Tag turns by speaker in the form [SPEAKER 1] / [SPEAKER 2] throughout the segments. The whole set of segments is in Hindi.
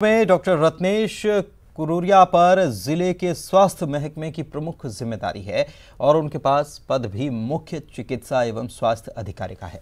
[SPEAKER 1] में डॉक्टर रत्नेश कुरूरिया पर जिले के स्वास्थ्य महकमे की प्रमुख जिम्मेदारी है और उनके पास पद भी मुख्य चिकित्सा एवं स्वास्थ्य अधिकारी का है।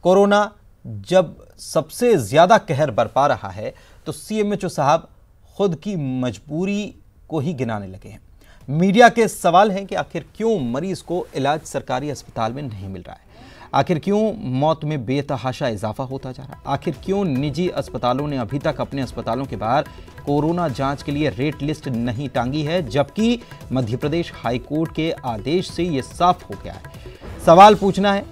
[SPEAKER 1] कोरोना जब सबसे ज्यादा कहर बरपा रहा है तो सीएमएचओ साहब खुद की मजबूरी को ही गिनाने लगे हैं। मीडिया के सवाल हैं कि आखिर क्यों मरीज को इलाज सरकारी अस्पताल में नहीं मिल रहा है, आखिर क्यों मौत में बेतहाशा इजाफा होता जा रहा है, आखिर क्यों निजी अस्पतालों ने अभी तक अपने अस्पतालों के बाहर कोरोना जांच के लिए रेट लिस्ट नहीं टांगी है, जबकि मध्य प्रदेश हाईकोर्ट के आदेश से यह साफ हो गया है। सवाल पूछना है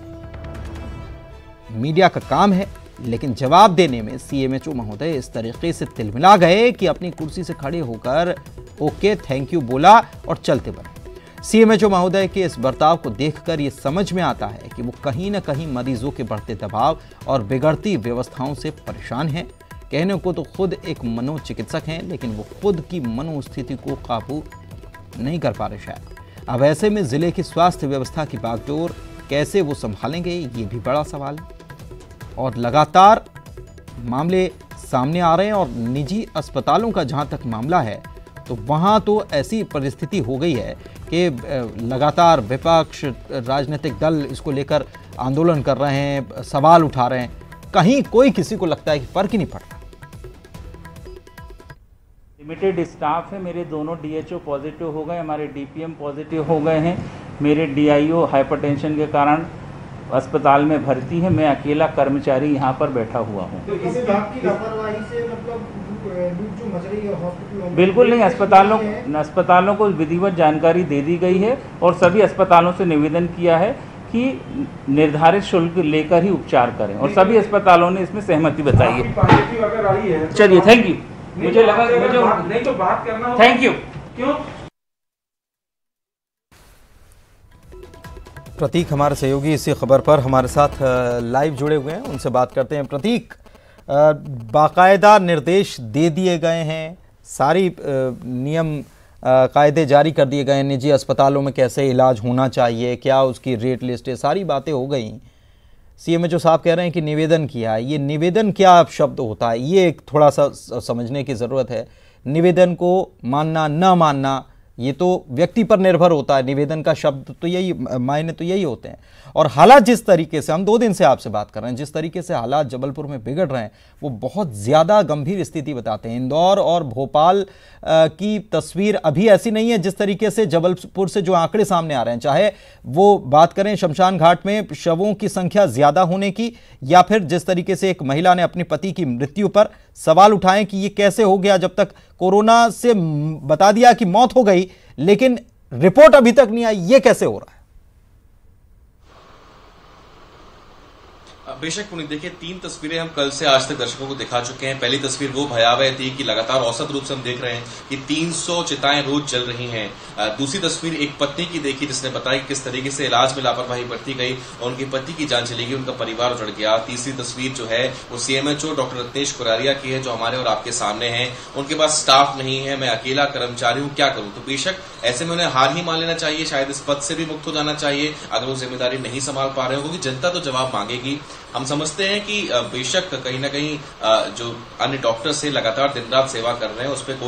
[SPEAKER 1] मीडिया का काम है, लेकिन जवाब देने में सीएमएचओ महोदय इस तरीके से तिलमिला गए कि अपनी कुर्सी से खड़े होकर ओके थैंक यू बोला और चलते बढ़े। सीएमएचओ महोदय के इस बर्ताव को देखकर यह समझ में आता है कि वो कहीं न कहीं मरीजों के बढ़ते दबाव और बिगड़ती व्यवस्थाओं से परेशान हैं। कहने को तो खुद एक मनोचिकित्सक हैं, लेकिन वो खुद की मनोस्थिति को काबू नहीं कर पा रहे शायद। अब ऐसे में जिले की स्वास्थ्य व्यवस्था की बागडोर कैसे वो संभालेंगे, ये भी बड़ा सवाल है। और लगातार मामले सामने आ रहे हैं और निजी अस्पतालों का जहां तक मामला है तो वहां तो ऐसी परिस्थिति हो गई है कि लगातार विपक्ष, राजनीतिक दल इसको लेकर आंदोलन कर रहे हैं, सवाल उठा रहे हैं, कहीं कोई किसी को लगता है कि फर्क ही नहीं पड़ता।
[SPEAKER 2] लिमिटेड स्टाफ है, मेरे दोनों डीएचओ पॉजिटिव हो गए, हमारे डीपीएम पॉजिटिव हो गए हैं, मेरे डीआईओ हाइपरटेंशन के कारण अस्पताल में भर्ती है, मैं अकेला कर्मचारी यहाँ पर बैठा हुआ हूँ।
[SPEAKER 3] तो इस बात की लापरवाही से मतलब जो मच रही है हॉस्पिटलों में?
[SPEAKER 2] बिल्कुल नहीं, अस्पतालों को विधिवत जानकारी दे दी गई है और सभी अस्पतालों से निवेदन किया है कि निर्धारित शुल्क लेकर ही उपचार करें और सभी अस्पतालों ने इसमें सहमति बताई है। चलिए, थैंक यू। मुझे लगा मुझे नहीं तो बात करना, थैंक यू। क्यों?
[SPEAKER 1] प्रतीक हमारे सहयोगी इसी खबर पर हमारे साथ लाइव जुड़े हुए हैं, उनसे बात करते हैं। प्रतीक, बाकायदा निर्देश दे दिए गए हैं, सारी नियम कायदे जारी कर दिए गए हैं, निजी अस्पतालों में कैसे इलाज होना चाहिए, क्या उसकी रेट लिस्ट है, सारी बातें हो गई। सीएमएचओ साहब कह रहे हैं कि निवेदन किया है। ये निवेदन क्या शब्द होता है, ये एक थोड़ा सा समझने की ज़रूरत है। निवेदन को मानना ना मानना ये तो व्यक्ति पर निर्भर होता है, निवेदन का शब्द तो यही मायने तो यही होते हैं। और हालात जिस तरीके से, हम 2 दिन से आपसे बात कर रहे हैं, जिस तरीके से हालात जबलपुर में बिगड़ रहे हैं वो बहुत ज़्यादा गंभीर स्थिति बताते हैं। इंदौर और भोपाल की तस्वीर अभी ऐसी नहीं है जिस तरीके से जबलपुर से जो आंकड़े सामने आ रहे हैं, चाहे वो बात करें शमशान घाट में शवों की संख्या ज़्यादा होने की, या फिर जिस तरीके से एक महिला ने अपने पति की मृत्यु पर सवाल उठाए कि ये कैसे हो गया, जब तक कोरोना से बता दिया कि मौत हो गई लेकिन रिपोर्ट अभी तक नहीं आई, ये कैसे हो रहा है?
[SPEAKER 4] बेशक पुनीत, देखिए 3 तस्वीरें हम कल से आज तक दर्शकों को दिखा चुके हैं। पहली तस्वीर वो भयावह थी कि लगातार औसत रूप से हम देख रहे हैं कि 300 चिताएं रोज जल रही हैं। दूसरी तस्वीर एक पत्नी की देखी जिसने बताया कि किस तरीके से इलाज में लापरवाही बरती गई और उनके पति की जान चली गई, उनका परिवार उजड़ गया। तीसरी तस्वीर जो है वो सीएमएचओ डॉक्टर रत्नेश कुरूरिया की है, जो हमारे और आपके सामने है। उनके पास स्टाफ नहीं है, मैं अकेला कर्मचारी हूं, क्या करूं? तो बेशक ऐसे में उन्हें हार ही मान लेना चाहिए, शायद इस पद से भी मुक्त हो जाना चाहिए अगर वो जिम्मेदारी नहीं संभाल पा रहे हो, क्योंकि जनता तो जवाब मांगेगी। हम समझते हैं कि बेशक कहीं ना कहीं जो अन्य डॉक्टर्स से लगातार दिन रात सेवा कर रहे हैं उस पर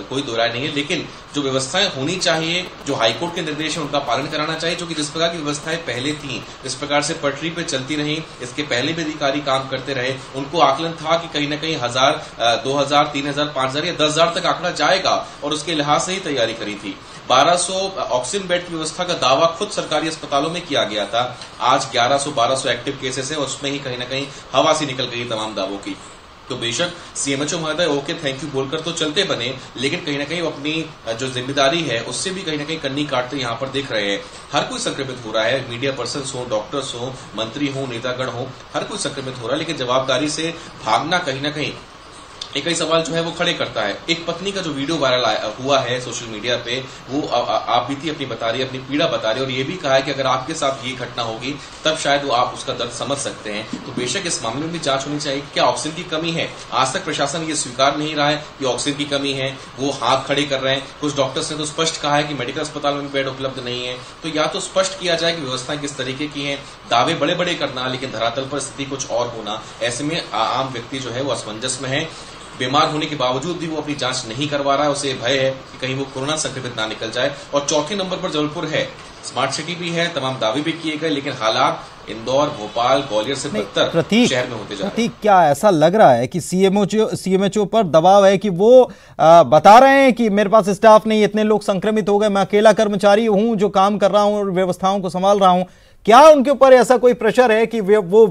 [SPEAKER 4] कोई दो राय नहीं है, लेकिन जो व्यवस्थाएं होनी चाहिए, जो हाईकोर्ट के निर्देश है उनका पालन कराना चाहिए, जो कि जिस प्रकार की व्यवस्थाएं पहले थी, इस प्रकार से पटरी पे चलती रही, इसके पहले भी अधिकारी काम करते रहे, उनको आकलन था कि कहीं ना कहीं 1000, 2000, 3000, 5000 या 10,000 तक आंकड़ा जाएगा और उसके लिहाज से ही तैयारी करी थी। 1200 ऑक्सीजन बेड की व्यवस्था का दावा खुद सरकारी अस्पतालों में किया गया था। आज 1100-1200 एक्टिव केसेस हैं और उसमें ही कहीं ना कहीं हवा सी निकल गई तमाम दावों की। तो बेशक सीएमएचओ महोदय ओके थैंक यू बोलकर तो चलते बने, लेकिन कहीं ना कहीं अपनी जो जिम्मेदारी है उससे भी कहीं ना कहीं कन्नी काटते यहाँ पर देख रहे हैं। हर कोई संक्रमित हो रहा है, मीडिया पर्सन हो, डॉक्टर्स हो, मंत्री हो, नेतागण हो, हर कोई संक्रमित हो रहा है, लेकिन जवाबदारी से भागना कहीं ना कहीं एक ही सवाल जो है वो खड़े करता है। एक पत्नी का जो वीडियो वायरल हुआ है सोशल मीडिया पे, वो आप बीती अपनी बता रही है, अपनी पीड़ा बता रही है और ये भी कहा है कि अगर आपके साथ ये घटना होगी तब शायद वो आप उसका दर्द समझ सकते हैं। तो बेशक इस मामले में भी जांच होनी चाहिए। क्या ऑक्सीजन की कमी है? आज तक प्रशासन ये स्वीकार नहीं रहा है कि ऑक्सीजन की कमी है, वो हाथ खड़े कर रहे हैं। कुछ डॉक्टर्स ने तो स्पष्ट कहा है कि मेडिकल अस्पताल में बेड उपलब्ध नहीं है। तो या तो स्पष्ट किया जाए कि व्यवस्थाएं किस तरीके की हैं, दावे बड़े बड़े करना लेकिन धरातल पर स्थिति कुछ और होना, ऐसे में आम व्यक्ति जो है वो असमंजस में है। बीमार होने के बावजूद भी वो अपनी जांच नहीं करवा रहा है, उसे भय है कि कहीं वो कोरोना संक्रमित ना निकल जाए। और चौथे नंबर पर जबलपुर है, स्मार्ट सिटी भी है, तमाम दावे भी किए गए, लेकिन हालात इंदौर, भोपाल, ग्वालियर से बदतर शहर में होते जा रहे हैं।
[SPEAKER 1] क्या ऐसा लग रहा है कि सीएमएचओ पर दबाव है कि वो बता रहे हैं कि मेरे पास स्टाफ नहीं, इतने लोग संक्रमित हो गए, मैं अकेला कर्मचारी हूं जो काम कर रहा हूं और व्यवस्थाओं को संभाल रहा हूं। क्या उनके ऊपर ऐसा कोई प्रेशर है कि वो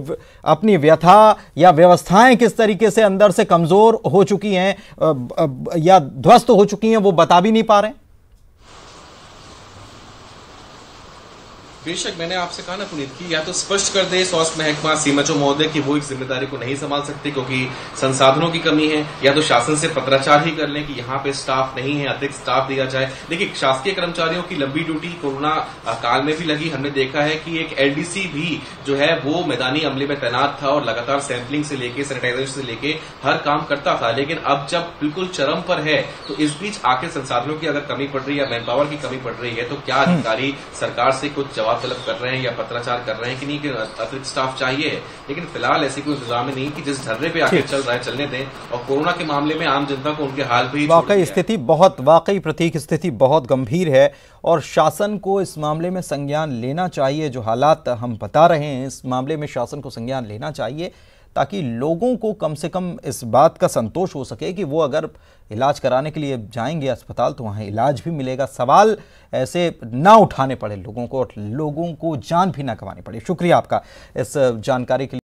[SPEAKER 1] अपनी व्यथा या व्यवस्थाएं किस तरीके से अंदर से कमजोर हो चुकी हैं या ध्वस्त हो चुकी हैं, वो बता भी नहीं पा रहे हैं?
[SPEAKER 4] बेशक मैंने आपसे कहा ना पुनीत की या तो स्पष्ट कर दे स्वास्थ्य महकमा, सीएमएचओ महोदय कि वो इस जिम्मेदारी को नहीं संभाल सकते क्योंकि संसाधनों की कमी है, या तो शासन से पत्राचार ही कर लें कि यहाँ पे स्टाफ नहीं है, अतिरिक्त स्टाफ दिया जाए। देखिए, शासकीय कर्मचारियों की लंबी ड्यूटी कोरोना काल में भी लगी। हमने देखा है कि एक एलडीसी भी जो है वो मैदानी अमले में तैनात था और लगातार सैंपलिंग से लेके सैनिटाइजेशन से लेके हर काम करता था। लेकिन अब जब बिल्कुल चरम पर है तो इस बीच आके संसाधनों की अगर कमी पड़ रही है या मैन पावर की कमी पड़ रही है तो क्या अधिकारी सरकार से कुछ जवाब तलब कर रहे हैं या पत्राचार कर रहे हैं कि नहीं कि अतिरिक्त स्टाफ चाहिए? लेकिन फिलहाल ऐसी कोई इंतजाम नहीं कि जिस ढर्रे पे आके चल रहा है चलने दें। और कोरोना के मामले में आम जनता को उनके हाल पे ही
[SPEAKER 1] वाकई प्रतीक स्थिति बहुत गंभीर है और शासन को इस मामले में संज्ञान लेना चाहिए। जो हालात हम बता रहे हैं इस मामले में शासन को संज्ञान लेना चाहिए ताकि लोगों को कम से कम इस बात का संतोष हो सके कि वो अगर इलाज कराने के लिए जाएंगे अस्पताल तो वहाँ इलाज भी मिलेगा। सवाल ऐसे ना उठाने पड़े लोगों को और लोगों को जान भी ना गंवानी पड़े। शुक्रिया आपका इस जानकारी के लिए।